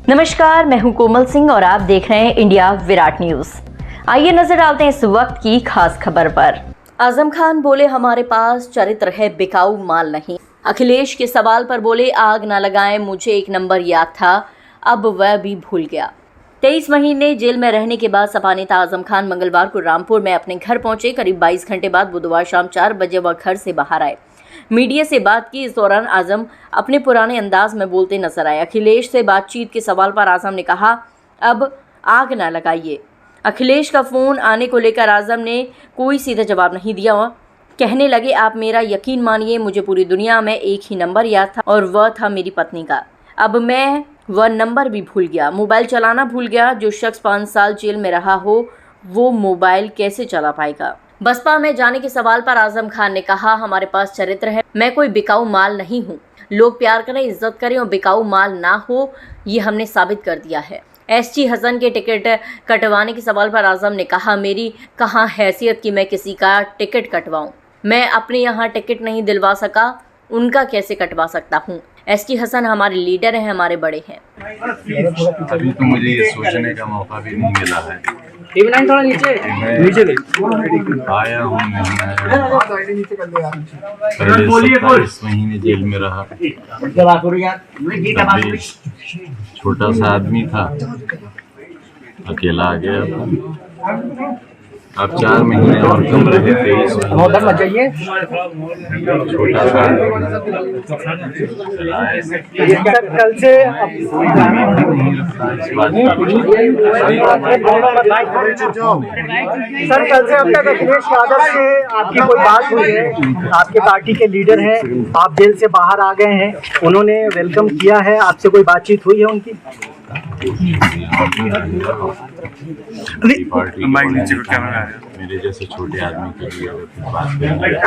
नमस्कार, मैं हूं कोमल सिंह और आप देख रहे हैं इंडिया विराट न्यूज। आइए नजर डालते हैं इस वक्त की खास खबर पर। आजम खान बोले हमारे पास चरित्र है, बिकाऊ माल नहीं। अखिलेश के सवाल पर बोले आग ना लगाएं, मुझे एक नंबर याद था, अब वह भी भूल गया। 23 महीने जेल में रहने के बाद सपा नेता आजम खान मंगलवार को रामपुर में अपने घर पहुंचे। करीब 22 घंटे बाद बुधवार शाम 4 बजे वह घर से बाहर आए। मीडिया से बात की। इस दौरान आजम अपने पुराने अंदाज में बोलते नजर आए। अखिलेश से बातचीत के सवाल पर आजम ने कहा, अब आग ना लगाइए। अखिलेश का फोन आने को लेकर आजम ने कोई सीधा जवाब नहीं दिया। कहने लगे, आप मेरा यकीन मानिए, मुझे पूरी दुनिया में एक ही नंबर याद था और वह था मेरी पत्नी का। अब मैं वह नंबर भी भूल गया, मोबाइल चलाना भूल गया। जो शख्स 5 साल जेल में रहा हो वो मोबाइल कैसे चला पाएगा। बसपा में जाने के सवाल पर आजम खान ने कहा, हमारे पास चरित्र है, मैं कोई बिकाऊ माल नहीं हूँ। लोग प्यार करें, इज्जत करें और बिकाऊ माल ना हो, ये हमने साबित कर दिया है। एसटी हसन के टिकट कटवाने के सवाल पर आजम ने कहा, मेरी कहाँ हैसियत कि मैं किसी का टिकट कटवाऊं। मैं अपने यहाँ टिकट नहीं दिलवा सका, उनका कैसे कटवा सकता हूँ। एसटी हसन हमारे लीडर हैं, हमारे बड़े हैं। अभी तो मुझे ये सोचने का मौका भी नहीं मिला है। थोड़ा नीचे आया हूँ पहले 27 महीने जेल में रहा। तभी छोटा सा आदमी था, अकेला आ गया। अब 4 महीने और कम रहे, 23 महीने छोटा सा कल से सर, कल से अब तक अखिलेश यादव से आपकी कोई बात हुई है? आपके पार्टी के लीडर हैं, आप जेल से बाहर आ गए हैं, उन्होंने वेलकम किया है, आपसे कोई बातचीत हुई है उनकी? पार्टी मेरे जैसे छोटे आदमी के लिए बात करेंगे।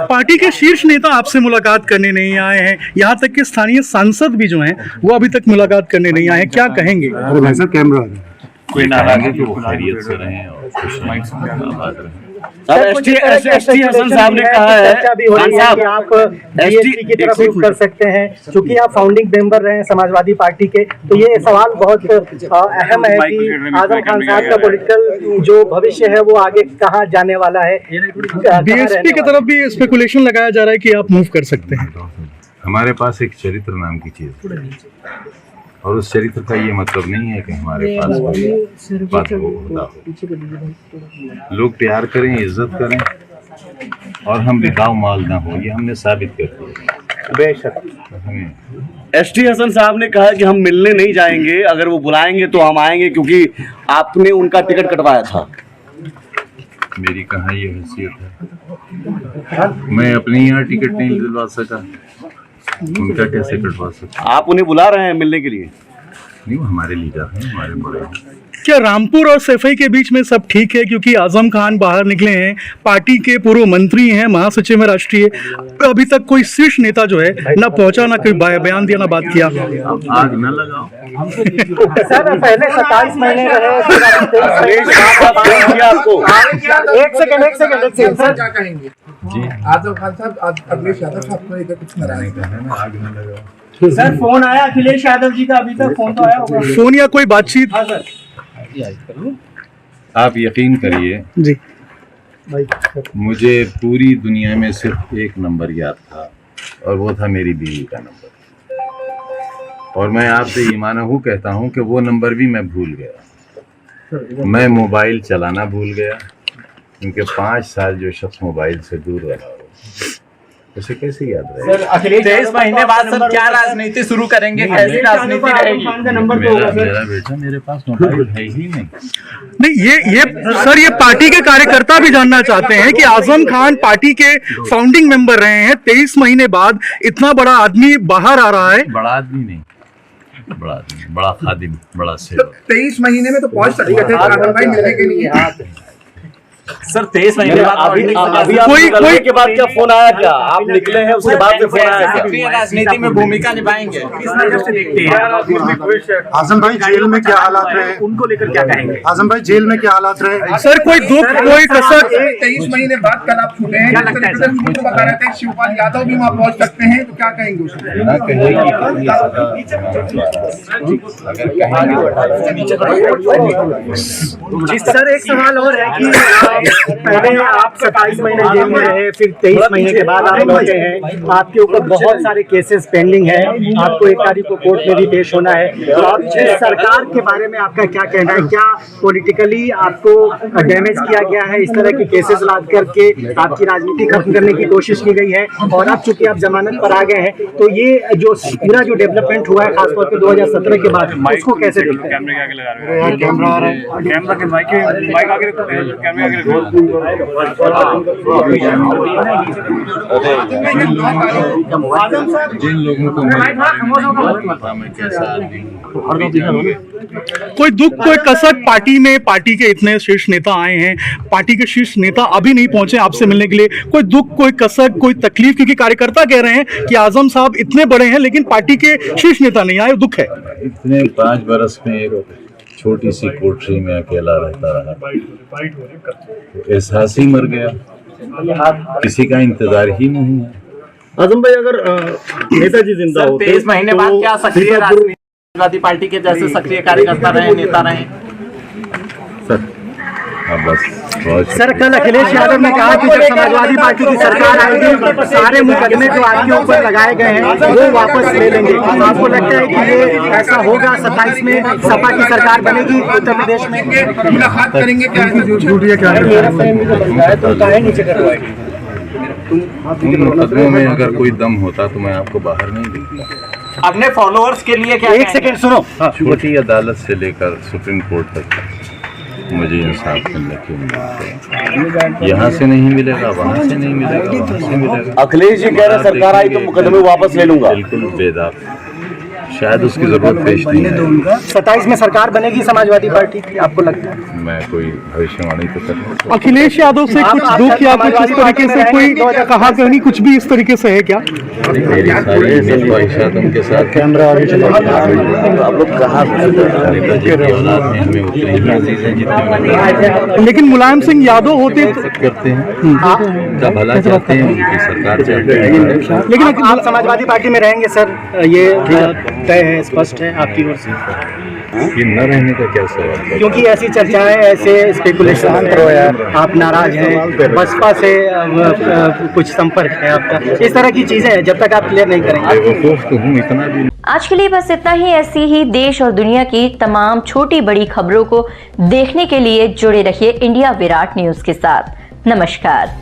पार्टी के शीर्ष नेता आपसे मुलाकात करने नहीं आए हैं, यहाँ तक कि स्थानीय सांसद भी जो हैं वो अभी तक मुलाकात करने नहीं आए हैं, क्या कहेंगे? कोई नाराजगी तो खैरियत से रहें और खुश रहें, आबाद रहें। एसटी हसन साहब ने कहा है कि आप बीएसपी की तरफ रुख कर सकते हैं, क्योंकि आप फाउंडिंग मेंबर रहे हैं समाजवादी पार्टी के। तो ये सवाल बहुत अहम है कि आजम खान साहब का पॉलिटिकल जो भविष्य है वो आगे कहाँ जाने वाला है। बीएसपी की तरफ भी स्पेकुलेशन लगाया जा रहा है कि आप मूव कर सकते हैं। हमारे पास एक चरित्र नाम की चीज है और उस चरित्र का ये मतलब नहीं है कि हमारे पास कोई पद होता हो। लोग प्यार करें, इज्जत करें और हम बिकाऊ माल ना हो, ये हमने साबित कर दिया। बेशक। एसटी हसन साहब ने कहा कि हम मिलने नहीं जाएंगे, अगर वो बुलाएंगे तो हम आएंगे, क्योंकि आपने उनका टिकट कटवाया था। मेरी कहाँ ये हैसियत है, मैं अपने यहाँ टिकट नहीं दिलवा सका, उनका कैसे कटवा सकते? आप उन्हें बुला रहे हैं मिलने के लिए? नहीं, वो हमारे लीडर हैं, हमारे बड़े हैं। क्या रामपुर और सैफई के बीच में सब ठीक है? क्योंकि आजम खान बाहर निकले हैं, पार्टी के पूर्व मंत्री हैं, महासचिव में राष्ट्रीय, अभी तक कोई शीर्ष नेता जो है ना पहुंचा, ना कोई बयान दिया, ना बात किया। आग न लगाओ। सर, पहले 27 महीने रहे, आपको एक सेकंड सर, क्या कहेंगे जी? आजम खान साहब, अखिलेश यादव साहब को इधर कुछ नाराज है ना, आग न लगाओ। सर, फोन आया अखिलेश यादव जी का? अभी तक फोन तो आया होगा, फोन या कोई बातचीत? हाँ सर। आप यकीन करिए जी, मुझे पूरी दुनिया में सिर्फ एक नंबर याद था और वो था मेरी बीवी का नंबर। और मैं आपसे ईमानहू कहता हूँ कि वो नंबर भी मैं भूल गया। मैं मोबाइल चलाना भूल गया, क्योंकि 5 साल जो शख्स मोबाइल से दूर रहा हो उसे कैसे याद रहेगा? सर, अखिलेश 23 महीने बाद सर क्या राजनीति शुरू करेंगे, कैसी राजनीति रहेगी? मेरा बेटा, मेरे पास मोबाइल है ही नहीं। ये सर, ये पार्टी के कार्यकर्ता भी जानना चाहते हैं कि आजम खान पार्टी के फाउंडिंग मेंबर रहे हैं, 23 महीने बाद इतना बड़ा आदमी बाहर आ रहा है। बड़ा आदमी नहीं, बड़ा आदमी, बड़ा खादिम, बड़ा सेवक। 23 महीने में तो पहुंच सकते थे आजम भाई मिलने के लिए। सर 23 महीने के बाद अभी कोई के बाद क्या फोन आया क्या? आप निकले हैं उसके बाद फोन आया क्या? राजनीति में भूमिका निभाएंगे। आजम भाई जेल में क्या हालात रहे, उनको लेकर क्या कहेंगे? आजम भाई जेल में क्या हालात रहे? सर कोई दुख कोई कसक 23 महीने बाद कल आप छूटे हैं, जिस तरीके से मुझे बता रहे थे शिवपाल यादव भी वहाँ पहुँच सकते हैं, तो क्या कहेंगे उसमें? ना सर एक सवाल और है कि पहले आप 27 महीने जेल में रहे, फिर 23 महीने के बाद आप लौटे हैं, आपके ऊपर बहुत सारे केसेस पेंडिंग है, आपको 1 तारीख को कोर्ट में भी पेश होना है, तो आप इस सरकार के बारे में आपका क्या कहना है? क्या पॉलिटिकली आपको डैमेज किया गया है? इस तरह के केसेस लाद करके आपकी राजनीति खत्म करने की कोशिश की गई है, और अब चूंकि आप जमानत पर आ गए हैं, तो ये जो पूरा जो डेवलपमेंट हुआ है खासतौर पर 2017 के बाद, उसको कैसे देखते हैं? जिन लोगों को मैं कैसा आदमी हूँ, कोई दुख कोई कसक पार्टी में, पार्टी के इतने शीर्ष नेता आए हैं, पार्टी के शीर्ष नेता अभी नहीं पहुंचे आपसे मिलने के लिए, कोई दुख कोई कसक कोई तकलीफ? क्योंकि कार्यकर्ता कह रहे हैं कि आजम साहब इतने बड़े हैं लेकिन पार्टी के शीर्ष नेता नहीं आए, दुख है। इतने 5 बरस में एक छोटी सी कोठरी में अकेला रहता रहा, तो एहसास ही मर गया, किसी का इंतजार ही नहीं है। आजम भाई अगर नेताजी जिंदा होते 23 महीने बाद क्या सक्रिय समाजवादी पार्टी के जैसे सक्रिय कार्यकर्ता रहे, नेता रहे? सर हाँ बस सर कल अखिलेश यादव ने कहा कि जब समाजवादी पार्टी की सरकार आएगी, सारे मुकदमे जो आपके ऊपर लगाए गए हैं वो वापस ले लेंगे। आपको लगता है कि ये ऐसा होगा? 27 में सपा की सरकार बनेगी उत्तर प्रदेश में? मुलाकात करेंगे क्या? उन मुकदमों में अगर कोई दम होता तो मैं आपको बाहर नहीं देखता। अपने फॉलोअर्स के लिए क्या? 1 सेकंड सुनो। छोटी अदालत से लेकर सुप्रीम कोर्ट तक मुझे इंसाफ मिलने की उम्मीद है। यहाँ से नहीं मिलेगा, वहाँ से नहीं मिलेगा, वहाँ से मिलेगा। अखिलेश जी कह रहे सरकार आई तो मुकदमे वापस ले लूंगा। बिल्कुल बेदाग, शायद उसकी जरूरत पेश नहीं है। 27 में सरकार बनेगी समाजवादी पार्टी की, आपको लगता है? मैं कोई भविष्यवाणी तो कर नहीं सकता। अखिलेश यादव से कुछ दुख या कुछ इस तरीके से कोई कहा कहनी कुछ भी इस तरीके से है क्या? मेरी सारी ख्वाहिशात उनके साथ। कैमरा आप लोग कहाँ नेताजी की औलाद में हमें उतनी ही अजीज है जितनी, लेकिन मुलायम सिंह यादव होते करते हैं, उनका भला चाहते हैं, उनकी सरकार चाहते हैं। लेकिन आप समाजवादी पार्टी में रहेंगे सर, ये तय है, स्पष्ट है आपकी ओर से? कि न रहने का क्या सवाल है? क्योंकि ऐसी चर्चाएं, ऐसे स्पेकुलेशन, आप नाराज हैं, बसपा से कुछ संपर्क है आपका, इस तरह की चीजें हैं, जब तक आप क्लियर नहीं करेंगे। बेवकूफ तो हूँ इतना भी। आज के लिए बस इतना ही। ऐसी ही देश और दुनिया की तमाम छोटी बड़ी खबरों को देखने के लिए जुड़े रहिए इंडिया विराट न्यूज के साथ। नमस्कार।